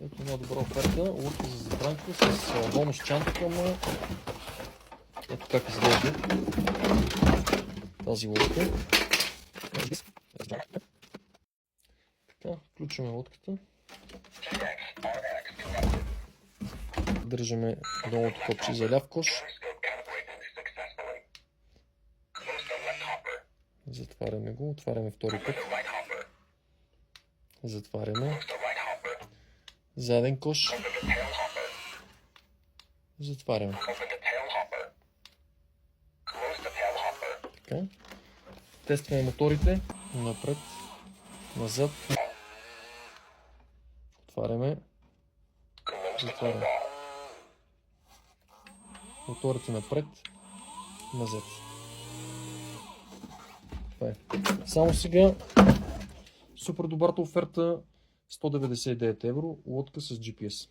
Ето една добра оферта. Лодка за захранка с бонус чантата му. Ето как изглежда тази лодка. Така, включваме лодката. Държаме долното копче за ляв кош. Затваряме го, отваряме втори път. Затваряме. Заден кош. Затваряме. Така. Тестваме моторите. Напред. Назад. Отваряме. Затваряме. Моторите напред. Назад. Това е. Само сега супер добрата оферта 199 евро, лодка с GPS.